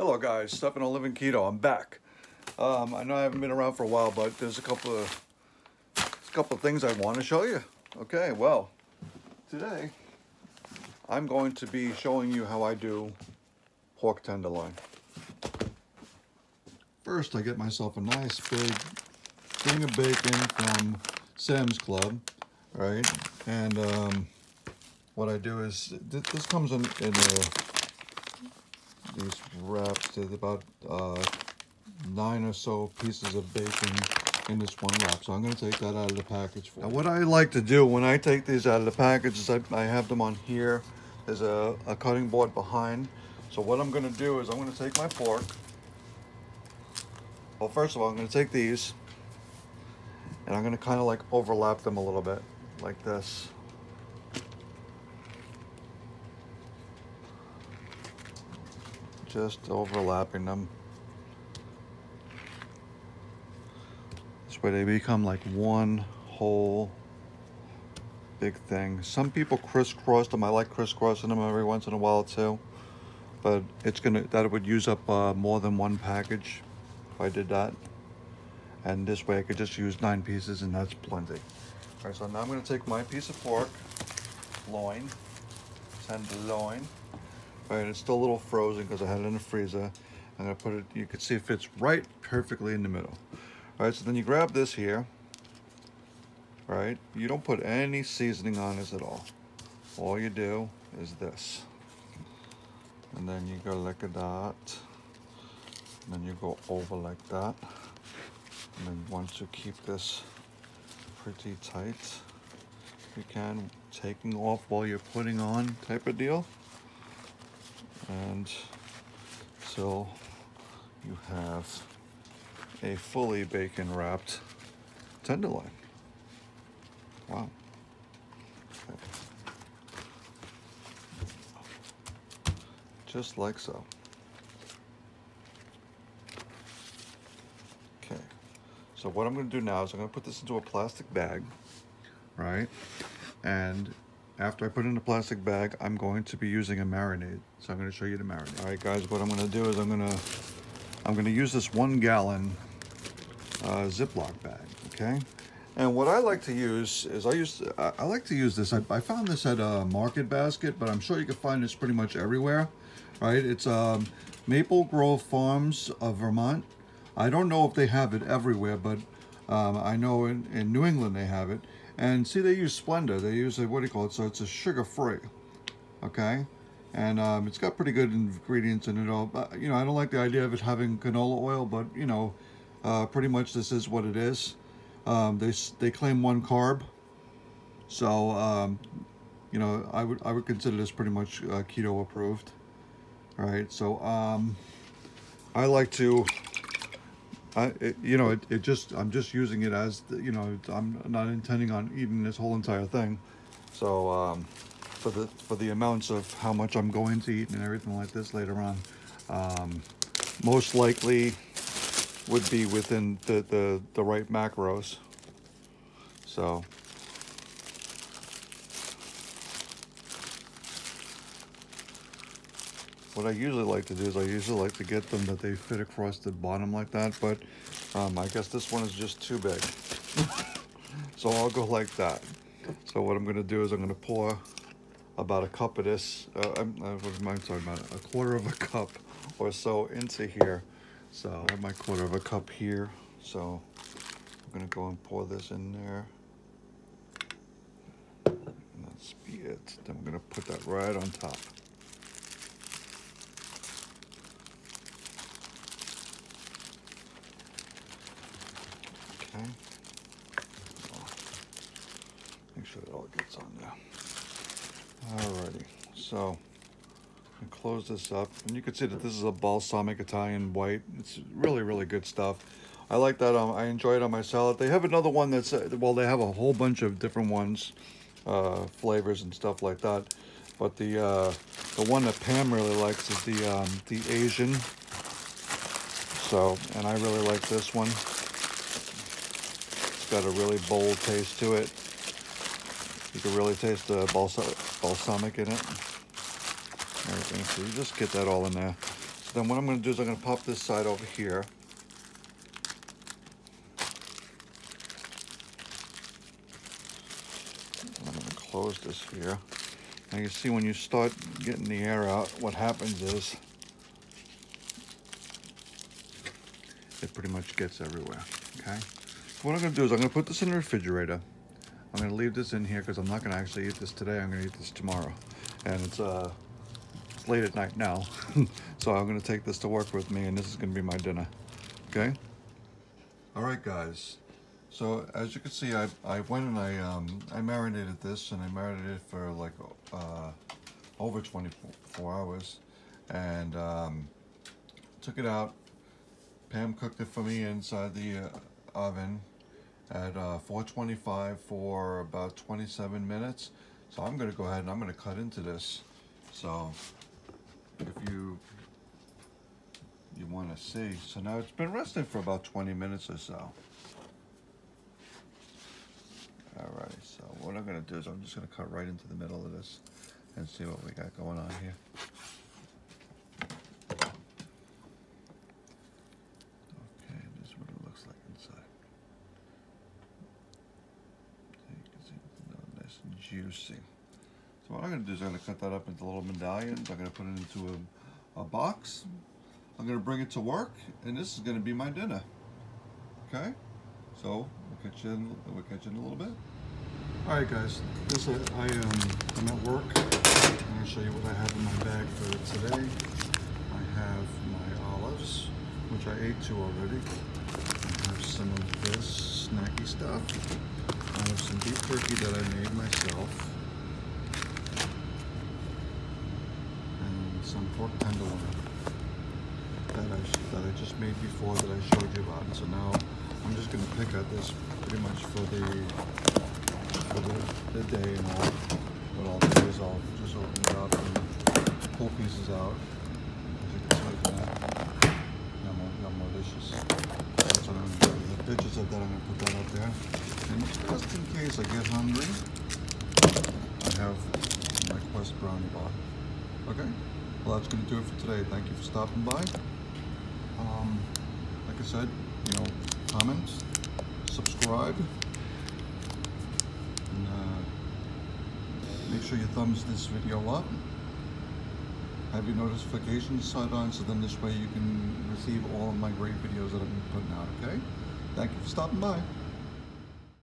Hello guys, Stepping on Living Keto. I'm back. I know I haven't been around for a while, but there's a couple of things I want to show you. Okay, well, today I'm going to be showing you how I do pork tenderloin. First, I get myself a nice big thing of bacon from Sam's Club, right? And what I do is this comes in these wraps. There's about 9 or so pieces of bacon in this one wrap. So I'm going to take that out of the package. Now what I like to do when I take these out of the package is I have them on here. There's a cutting board behind. So what I'm going to do is I'm going to take my pork. Well, first of all, I'm going to take these and I'm going to kind of like overlap them a little bit like this. Just overlapping them. This way they become like one whole big thing. Some people crisscross them. I like crisscrossing them every once in a while too. But that would use up more than one package if I did that. And this way I could just use 9 pieces and that's plenty. All right, so now I'm going to take my piece of pork, tenderloin. All right, it's still a little frozen because I had it in the freezer. I'm going to put it, you can see it fits right perfectly in the middle. All right, so then you grab this here, right? You don't put any seasoning on this at all. All you do is this. And then you go like that. And then you go over like that. And then once you keep this pretty tight, you can, taking off while you're putting on type of deal. And so you have a fully bacon wrapped tenderloin. Wow. Okay. Just like so. Okay. So what I'm going to do now is I'm going to put this into a plastic bag, right? And after I put it in a plastic bag, I'm going to be using a marinade. So I'm going to show you the marinade. All right, guys, what I'm going to do is I'm going to use this 1 gallon Ziploc bag, okay? And what I like to use is I like to use this. I found this at a Market Basket, but I'm sure you can find this pretty much everywhere, right? It's Maple Grove Farms of Vermont. I don't know if they have it everywhere, but I know in New England they have it. And see, they use Splenda. They use what do you call it? So it's a sugar-free, okay? And it's got pretty good ingredients in it all. But, you know, I don't like the idea of it having canola oil, but you know, pretty much this is what it is. They claim 1 carb, so you know, I would consider this pretty much keto approved. All right, so I like to. You know, I'm just using it as, you know, I'm not intending on eating this whole entire thing. So for the amounts of how much I'm going to eat and everything like this later on, most likely would be within the right macros. So what I usually like to do is I usually like to get them that they fit across the bottom like that, but I guess this one is just too big. So I'll go like that. So what I'm going to do is I'm going to pour about a cup of this, what am I talking about? A quarter of a cup or so into here. So I have my quarter of a cup here. So I'm going to go and pour this in there. And that's be it. Then I'm going to put that right on top. Okay. Make sure it all gets on there. Alrighty, so I close this up, and you can see that this is a balsamic Italian white. It's really, really good stuff. I like that. I enjoy it on my salad. They have another one that's well, they have a whole bunch of different ones, flavors and stuff like that. But the one that Pam really likes is the Asian. So, and I really like this one. Got a really bold taste to it. You can really taste the balsamic in it. Everything. So you just get that all in there. Then what I'm going to do is I'm going to pop this side over here. I'm going to close this here. Now you see when you start getting the air out, what happens is it pretty much gets everywhere, okay? So what I'm going to do is I'm going to put this in the refrigerator. I'm going to leave this in here because I'm not going to actually eat this today. I'm going to eat this tomorrow. And it's late at night now. So I'm going to take this to work with me, and this is going to be my dinner, okay? All right, guys. So as you can see, I went and I marinated this, and I marinated it for like over 24 hours, and took it out. Pam cooked it for me inside the oven at 425 for about 27 minutes. So I'm going to go ahead and I'm going to cut into this. So if you want to see, so now it's been resting for about 20 minutes or so. Alright, so what I'm going to do is I'm just going to cut right into the middle of this and see what we got going on here. Okay, this is what it looks like inside. So you can see it's nice and juicy. So what I'm going to do is I'm going to cut that up into little medallions. I'm going to put it into a box. I'm going to bring it to work, and this is going to be my dinner. Okay? So we'll catch you in a little bit. All right, guys. I'm at work. I'm going to show you what I have in my bag for today. I have my olives, which I ate two already. I have some of this snacky stuff. I have some beef jerky that I made myself, and some pork tenderloin that I just made before that I showed you about. So now I'm just going to pick at this pretty much for the day and all. What I'll do is I'll just open it up and pull pieces out. As you can see, look at that. Got more dishes. That's what I'm going to do. The pictures of that, I'm going to put that up there. And just in case I get hungry, I have my Quest brownie bar. Okay? Well, that's going to do it for today. Thank you for stopping by. Like I said, comment, subscribe, and make sure you thumbs this video up. Have your notifications set on, so then this way you can receive all of my great videos that I've been putting out, okay? Thank you for stopping by.